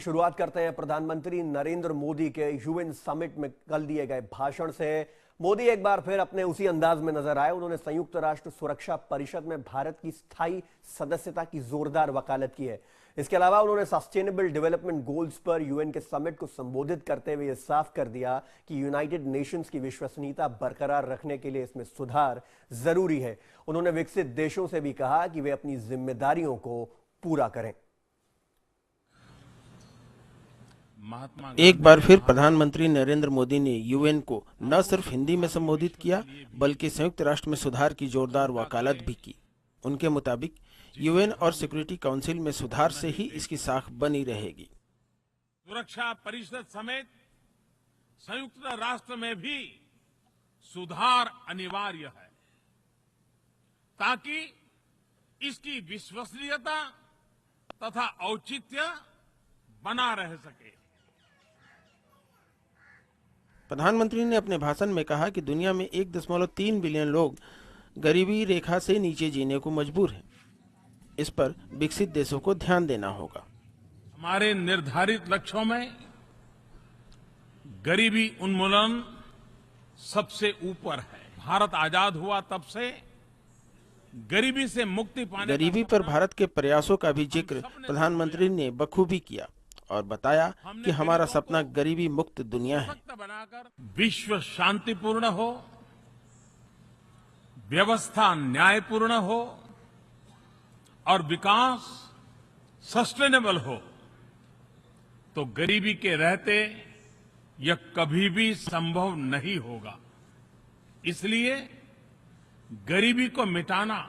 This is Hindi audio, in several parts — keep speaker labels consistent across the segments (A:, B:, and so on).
A: शुरुआत करते हैं प्रधानमंत्री नरेंद्र मोदी के यूएन समिट में कल दिए गए भाषण से। मोदी एक बार फिर अपने उसी अंदाज में नजर आए। उन्होंने संयुक्त राष्ट्र सुरक्षा परिषद में भारत की स्थायी सदस्यता की जोरदार वकालत की है। इसके अलावा उन्होंने सस्टेनेबल डेवलपमेंट गोल्स पर यूएन के समिट को संबोधित करते हुए यह साफ कर दिया कि यूनाइटेड नेशंस की विश्वसनीयता बरकरार रखने के लिए इसमें सुधार जरूरी है। उन्होंने विकसित देशों से भी कहा कि वे अपनी जिम्मेदारियों को पूरा करें।
B: एक बार फिर प्रधानमंत्री नरेंद्र मोदी ने यूएन को न सिर्फ हिंदी में संबोधित किया बल्कि संयुक्त राष्ट्र में सुधार की जोरदार वकालत भी की। उनके मुताबिक यूएन और सिक्योरिटी काउंसिल में सुधार से ही इसकी साख बनी रहेगी।
C: सुरक्षा परिषद समेत संयुक्त राष्ट्र में भी सुधार अनिवार्य है ताकि इसकी विश्वसनीयता तथा औचित्य बना रह सके।
B: प्रधानमंत्री ने अपने भाषण में कहा कि दुनिया में 1.3 बिलियन लोग गरीबी रेखा से नीचे जीने को मजबूर हैं। इस पर विकसित देशों को ध्यान देना होगा।
C: हमारे निर्धारित लक्ष्यों में गरीबी उन्मूलन सबसे ऊपर है। भारत आजाद हुआ तब से गरीबी से मुक्ति पाने
B: गरीबी पर भारत के प्रयासों का भी जिक्र प्रधानमंत्री ने बखूबी किया और बताया कि हमारा सपना गरीबी मुक्त दुनिया है।
C: विश्व शांतिपूर्ण हो, व्यवस्था न्यायपूर्ण हो और विकास सस्टेनेबल हो तो गरीबी के रहते यह कभी भी संभव नहीं होगा। इसलिए गरीबी को मिटाना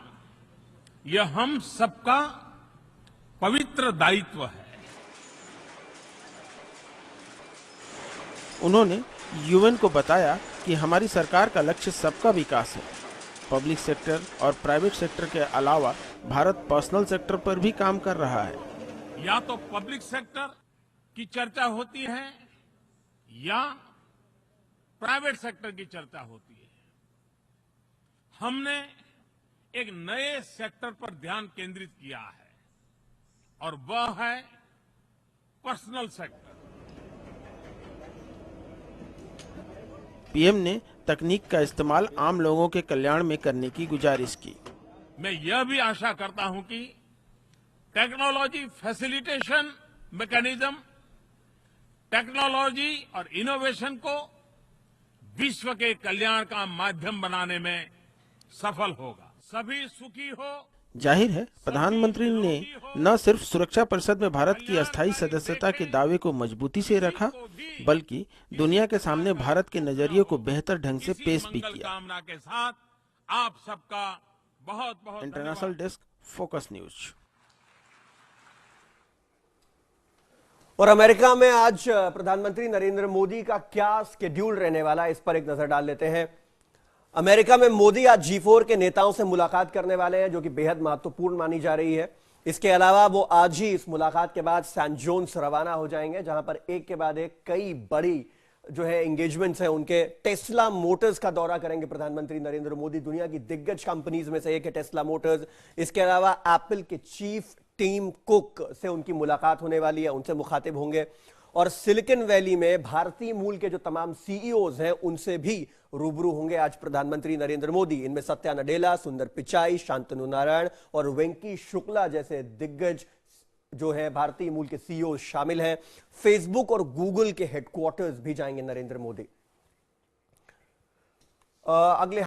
C: यह हम सबका पवित्र दायित्व है।
B: उन्होंने यूएन को बताया कि हमारी सरकार का लक्ष्य सबका विकास है। पब्लिक सेक्टर और प्राइवेट सेक्टर के अलावा भारत पर्सनल सेक्टर पर भी काम कर रहा है।
C: या तो पब्लिक सेक्टर की चर्चा होती है या प्राइवेट सेक्टर की चर्चा होती है। हमने एक नए सेक्टर पर ध्यान केंद्रित किया है और वह है पर्सनल सेक्टर।
B: पीएम ने तकनीक का इस्तेमाल आम लोगों के कल्याण में करने की गुजारिश की।
C: मैं यह भी आशा करता हूं कि टेक्नोलॉजी फैसिलिटेशन मैकेनिज्म, टेक्नोलॉजी और इनोवेशन को विश्व के कल्याण का माध्यम बनाने में सफल होगा। सभी सुखी हो।
B: जाहिर है प्रधानमंत्री ने न सिर्फ सुरक्षा परिषद में भारत की अस्थायी सदस्यता के दावे को मजबूती से रखा बल्कि दुनिया के सामने भारत के नजरिए को बेहतर ढंग से पेश भी किया।
C: कामना के साथ आप सबका बहुत बहुत
B: इंटरनेशनल डेस्क, फोकस न्यूज।
A: और अमेरिका में आज प्रधानमंत्री नरेंद्र मोदी का क्या स्केड्यूल रहने वाला है, इस पर एक नजर डाल लेते हैं। अमेरिका में मोदी आज G4 के नेताओं से मुलाकात करने वाले हैं, जो कि बेहद महत्वपूर्ण मानी जा रही है। इसके अलावा वो आज ही इस मुलाकात के बाद सैन जोन्स रवाना हो जाएंगे, जहां पर एक के बाद एक कई बड़ी जो है एंगेजमेंट्स हैं उनके। टेस्ला मोटर्स का दौरा करेंगे प्रधानमंत्री नरेंद्र मोदी। दुनिया की दिग्गज कंपनीज में से एक है टेस्ला मोटर्स। इसके अलावा एप्पल के चीफ टीम कुक से उनकी मुलाकात होने वाली है, उनसे मुखातिब होंगे। और सिलिकॉन वैली में भारतीय मूल के जो तमाम सीईओज हैं उनसे भी रूबरू होंगे आज प्रधानमंत्री नरेंद्र मोदी। इनमें सत्या नडेला, सुंदर पिचाई, शांतनु नारायण और वेंकी शुक्ला जैसे दिग्गज जो है भारतीय मूल के सीईओ शामिल हैं। फेसबुक और गूगल के हेडक्वार्टर्स भी जाएंगे नरेंद्र मोदी। अगले